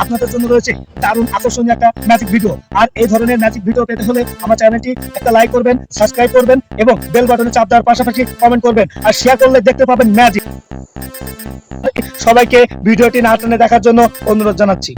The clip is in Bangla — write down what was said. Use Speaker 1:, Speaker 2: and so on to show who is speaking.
Speaker 1: আপনাদের জন্য রয়েছে দারুণ আকর্ষণীয় একটা ম্যাজিক ভিডিও। আর এই ধরনের ম্যাজিক ভিডিও পেতে হলে আমার চ্যানেলটি একটা লাইক করবেন, সাবস্ক্রাইব করবেন এবং বেল বাটনে চাপ দেওয়ার পাশাপাশি কমেন্ট করবেন আর শেয়ার করলে দেখতে পাবেন ম্যাজিক। সবাইকে ভিডিওটি না টেনে দেখার জন্য অনুরোধ জানাচ্ছি।